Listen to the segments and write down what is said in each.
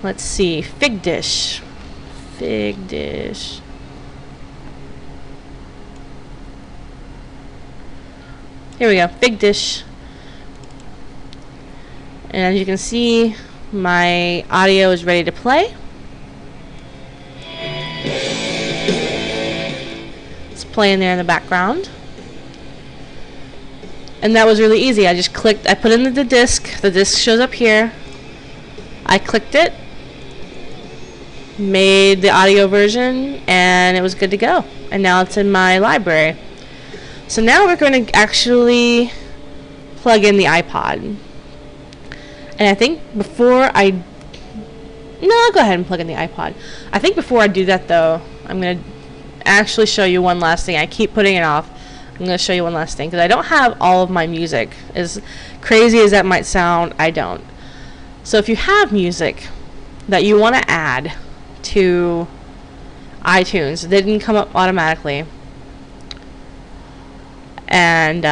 Let's see, Fig Dish. Fig Dish. Here we go, Fig Dish. And as you can see, my audio is ready to play. It's playing there in the background. And that was really easy. I just clicked, I put in the disc. The disc shows up here. I clicked it, made the audio version, and it was good to go. And now it's in my library. So now we're going to actually plug in the iPod. And I think before I'll go ahead and plug in the iPod. I think before I do that though, I'm going to actually show you one last thing. I keep putting it off. I'm going to show you one last thing because I don't have all of my music. As crazy as that might sound, I don't. So if you have music that you want to add to iTunes, they didn't come up automatically, and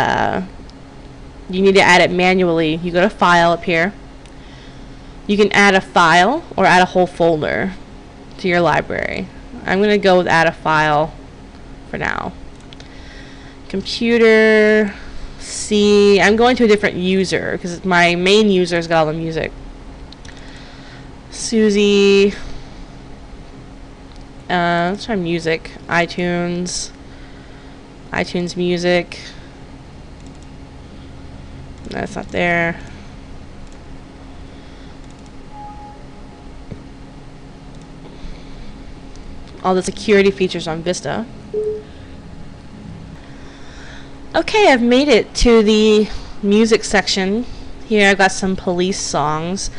you need to add it manually, you go to File up here. You can add a file or add a whole folder to your library. I'm going to go with add a file for now. Computer, C. I'm going to a different user because my main user's got all the music. Susie. Let's try music. iTunes. iTunes music. That's not there. All the security features on Vista. Okay, I've made it to the music section. Here I've got some police songs.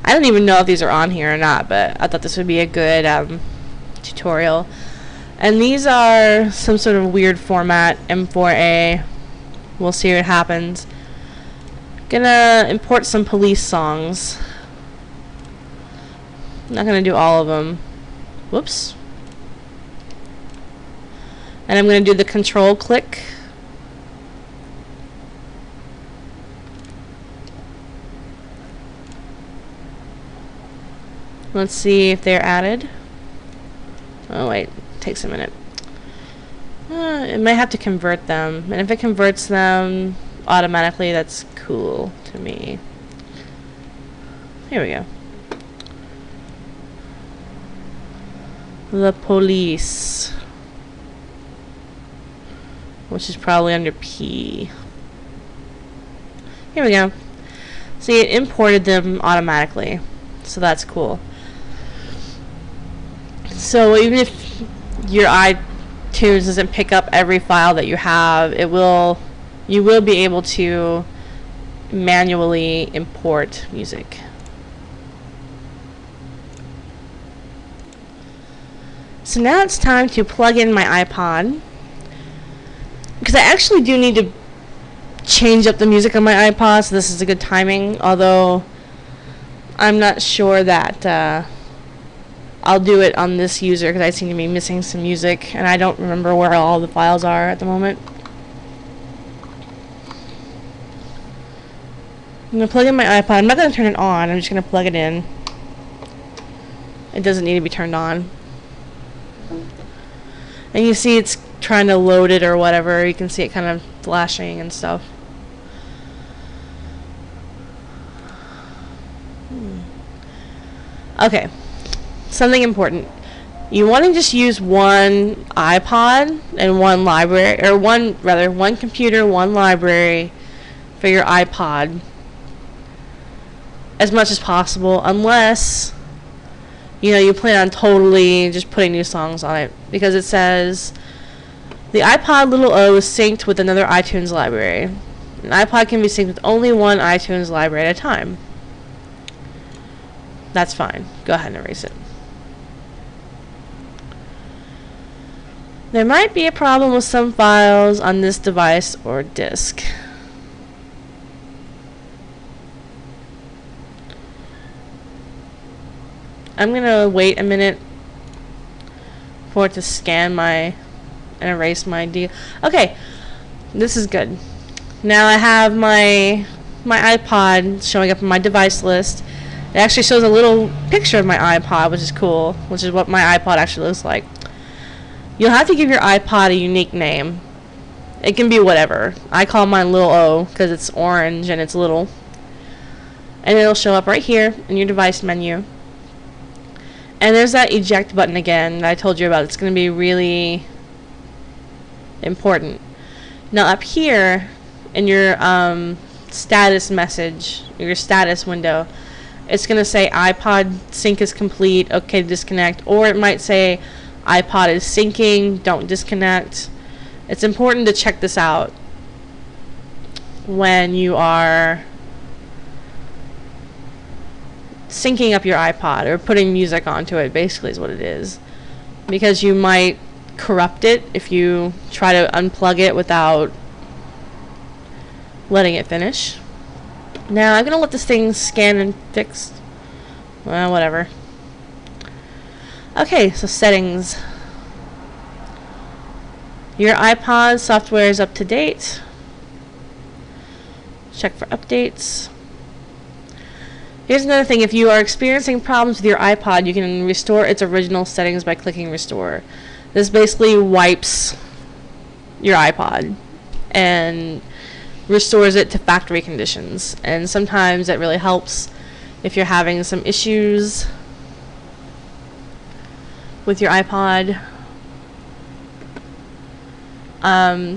I don't even know if these are on here or not, but I thought this would be a good tutorial. And these are some sort of weird format, M4A. We'll see what happens. Gonna import some police songs. Not gonna do all of them. Whoops. And I'm gonna do the control click. Let's see if they're added. Oh wait, it takes a minute. It might have to convert them, and if it converts them automatically, that's cool to me. Here we go. The Police, which is probably under P. Here we go. See, it imported them automatically, so that's cool. So even if your iTunes doesn't pick up every file that you have, you will be able to manually import music. So now it's time to plug in my iPod, because I actually do need to change up the music on my iPod, so this is a good timing, although I'm not sure that I'll do it on this user because I seem to be missing some music and I don't remember where all the files are at the moment. I'm going to plug in my iPod. I'm not going to turn it on, I'm just going to plug it in. It doesn't need to be turned on. And you see it's trying to load it or whatever. You can see it kind of flashing and stuff. Okay, something important. You want to just use one iPod and one library, or one computer, one library for your iPod as much as possible, unless you plan on totally just putting new songs on it, because it says the iPod o is synced with another iTunes library. An iPod can be synced with only one iTunes library at a time. That's fine. Go ahead and erase it. There might be a problem with some files on this device or disk. I'm gonna wait a minute for it to scan and erase my deal. Okay, this is good. Now I have my iPod showing up in my device list, It actually shows a little picture of my iPod, which is cool, which is what my iPod actually looks like. You'll have to give your iPod a unique name. It can be whatever. I call mine Little O because it's orange and it's little. And it'll show up right here in your device menu. And there's that eject button again that I told you about. It's going to be really important. Now up here in your status message, your status window, it's going to say iPod sync is complete, okay to disconnect, or it might say iPod is syncing, don't disconnect. It's important to check this out when you are syncing up your iPod or putting music onto it, basically is what it is, because you might corrupt it if you try to unplug it without letting it finish. Now I'm gonna let this thing scan and fix. Well, whatever. Okay, so settings. Your iPod software is up to date. Check for updates. Here's another thing. If you are experiencing problems with your iPod, you can restore its original settings by clicking restore. This basically wipes your iPod and restores it to factory conditions. And sometimes it really helps if you're having some issues with your iPod.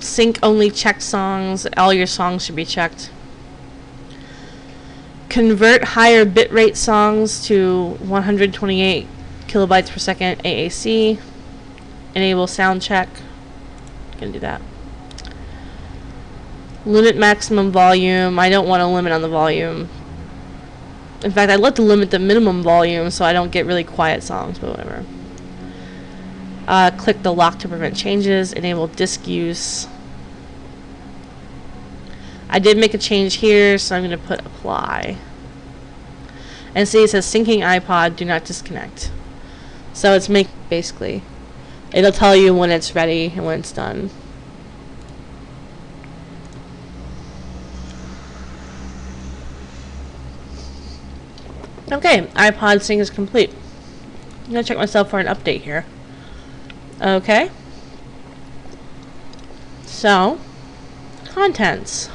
Sync only checked songs. All your songs should be checked. Convert higher bitrate songs to 128 kilobytes per second AAC. Enable sound check. Gonna do that. Limit maximum volume. I don't want to limit on the volume. In fact, I'd like to limit the minimum volume so I don't get really quiet songs, but whatever. Click the lock to prevent changes. Enable disk use. I did make a change here, so I'm going to put apply. And see, it says syncing iPod, do not disconnect. So it's basically, it'll tell you when it's ready and when it's done. Okay, iPod sync is complete. I'm going to check myself for an update here. Okay. So, contents.